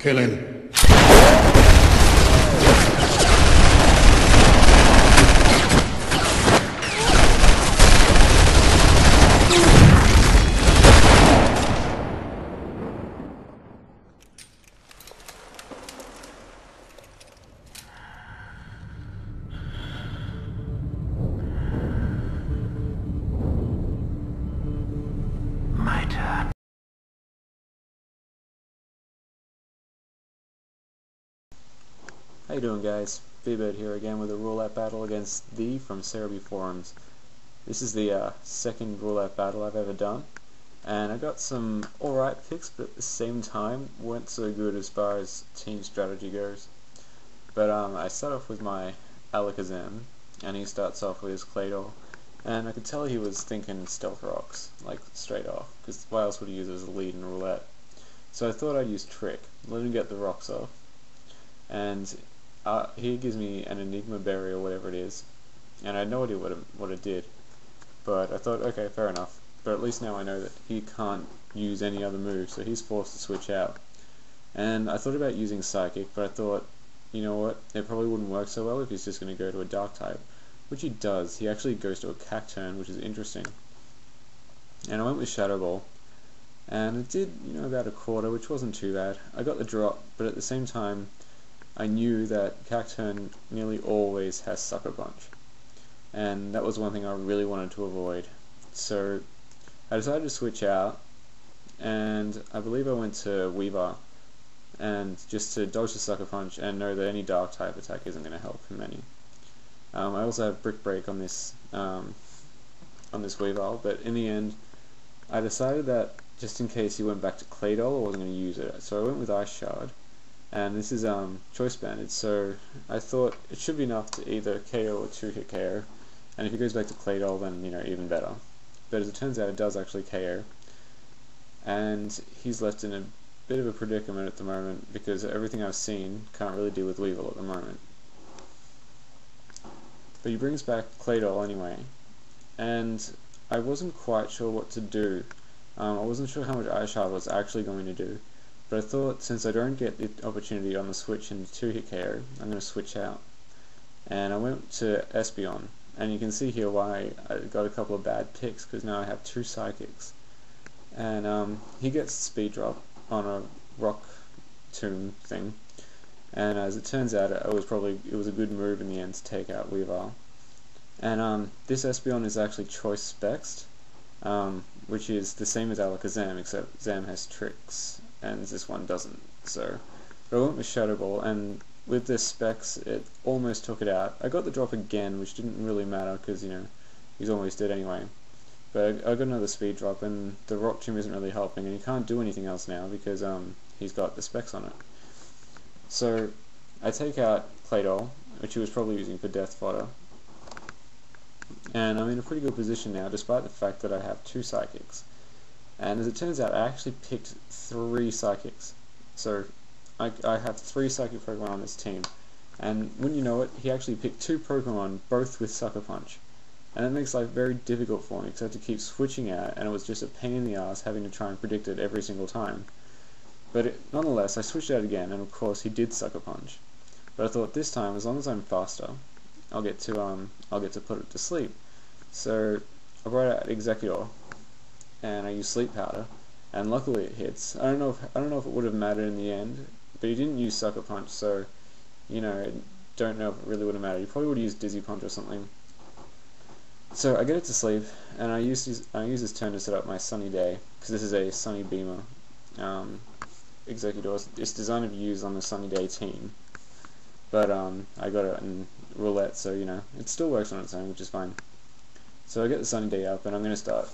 Killing. My turn. How you doing, guys? BBird here again with a roulette battle against the from Cerebi Forums. This is the second roulette battle I've ever done, and I got some alright picks, but at the same time weren't so good as far as team strategy goes. But I start off with my Alakazam, and he starts off with his Claydol, and I could tell he was thinking Stealth Rocks, like straight off, because why else would he use it as a lead in roulette? So I thought I'd use Trick, let him get the rocks off, and he gives me an Enigma Berry or whatever it is, and I had no idea what it did, but I thought, okay, fair enough, but at least now I know that he can't use any other move, so he's forced to switch out. And I thought about using Psychic, but I thought, you know what, it probably wouldn't work so well if he's just going to go to a Dark type, which he does. He actually goes to a Cacturn, which is interesting. And I went with Shadow Ball, and it did, about a quarter, which wasn't too bad. I got the drop, but at the same time, I knew that Cacturn nearly always has Sucker Punch, and that was one thing I really wanted to avoid. So I decided to switch out, and I believe I went to Weaver, and just to dodge the Sucker Punch and know that any Dark type attack isn't going to help him any. I also have Brick Break on this Weavile, but in the end I decided that just in case he went back to Claydol, I wasn't going to use it, so I went with Ice Shard. And this is choice banded, so I thought it should be enough to either KO or 2-hit KO, and if he goes back to Claydol, then even better. But as it turns out, it does actually KO, and he's left in a bit of a predicament at the moment because everything I've seen can't really deal with Weevil at the moment. But he brings back Claydol anyway, and I wasn't quite sure what to do. I wasn't sure how much Ice Shard was actually going to do. But I thought, since I don't get the opportunity on the switch in 2-hit KO, I'm going to switch out. And I went to Espeon, and you can see here why I got a couple of bad picks, because now I have 2 Psychics. And he gets Speed Drop on a Rock Tomb thing, and as it turns out, it was a good move in the end to take out Weavile. And this Espeon is actually Choice Spexed, which is the same as Alakazam, except Zam has Tricks, and this one doesn't. So, but I went with Shadow Ball, and with this Specs, it almost took it out. I got the drop again, which didn't really matter, because, he's almost dead anyway. But I got another Speed Drop, and the Rock Tomb isn't really helping, and he can't do anything else now, because he's got the Specs on it. So, I take out Claydol, which he was probably using for Death Fodder, and I'm in a pretty good position now, despite the fact that I have 2 Psychics. And as it turns out, I actually picked 3 Psychics. So I have 3 Psychic Pokemon on this team. And wouldn't you know it, he actually picked 2 Pokemon, both with Sucker Punch. And it makes life very difficult for me, because I had to keep switching out, and it was just a pain in the ass having to try and predict it every single time. But nonetheless, I switched out again, and of course he did Sucker Punch. But I thought this time, as long as I'm faster, I'll get to put it to sleep. So I brought out Executor, and I used Sleep Powder, and luckily it hits. I don't know if it would have mattered in the end, but he didn't use Sucker Punch, so don't know if it really would have mattered. He probably would have used Dizzy Punch or something. So I get it to sleep, and I use this turn to set up my Sunny Day, because this is a Sunny Beamer Executor. It's designed to be used on the Sunny Day team, but I got it in roulette, so it still works on its own, which is fine. So I get the Sunny Day up, and I'm going to start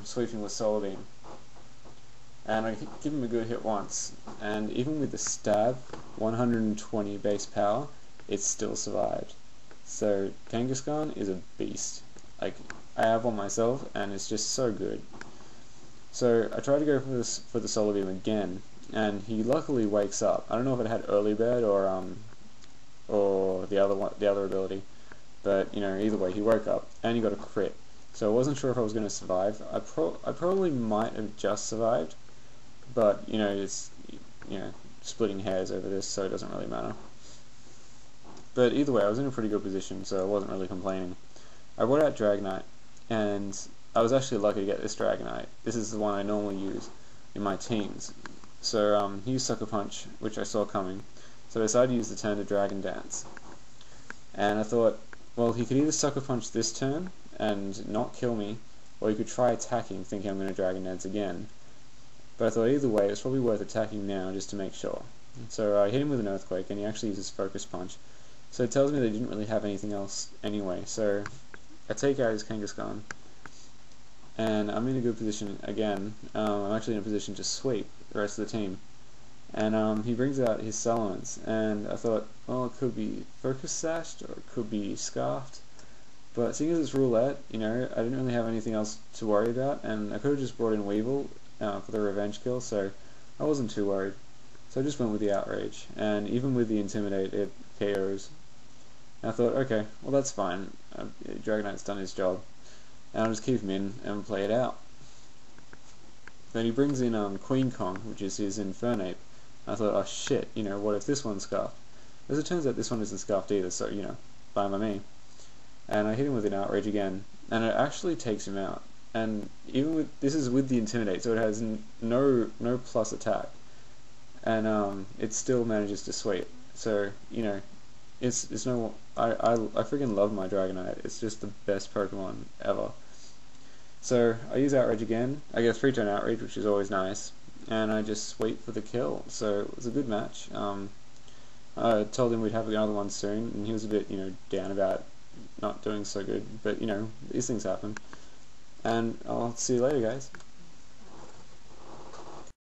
sweeping with Solar Beam. And I give him a good hit once, and even with the stab, 120 base power, it still survived. So Kangaskhan is a beast. Like, I have one myself, and it's just so good. So I try to go for the Solar Beam again, and he luckily wakes up. I don't know if it had Early Bird or the other ability, but either way, he woke up and he got a crit. So I wasn't sure if I was going to survive. I probably might have just survived, but it's splitting hairs over this, so it doesn't really matter. But either way, I was in a pretty good position, so I wasn't really complaining. I brought out Dragonite, and I was actually lucky to get this Dragonite. This is the one I normally use in my teams. So he used Sucker Punch, which I saw coming, so I decided to use the turn to Dragon Dance. And I thought, well, he could either Sucker Punch this turn and not kill me, or he could try attacking, thinking I'm going to Dragon Dance again. But I thought either way, it's probably worth attacking now just to make sure. So I hit him with an Earthquake, and he actually uses Focus Punch. So it tells me they didn't really have anything else anyway. So I take out his Kangaskhan, and I'm in a good position again. I'm actually in a position to sweep the rest of the team. And he brings out his Salamence, and I thought, well, it could be Focus Sashed, or it could be Scarfed. But seeing as it's roulette, you know, I didn't really have anything else to worry about, and I could have just brought in Weevil for the revenge kill, so I wasn't too worried. So I just went with the Outrage, and even with the Intimidate, it KOs. And I thought, okay, well that's fine, Dragonite's done his job, and I'll just keep him in and play it out. Then he brings in Queen Kong, which is his Infernape. I thought, oh shit, you know, what if this one's scarfed? As it turns out, this one isn't scarfed either, so, you know, fine by me. And I hit him with an Outrage again, and it actually takes him out. And even with, this is with the Intimidate, so it has no plus attack. And it still manages to sweep. So, you know, it's no, I freaking love my Dragonite. It's just the best Pokemon ever. So I use Outrage again. I get a 3-turn Outrage, which is always nice, and I just sweep for the kill. So it was a good match. I told him we'd have another one soon, and he was a bit, you know, down about not doing so good. But you know, these things happen. And I'll see you later, guys.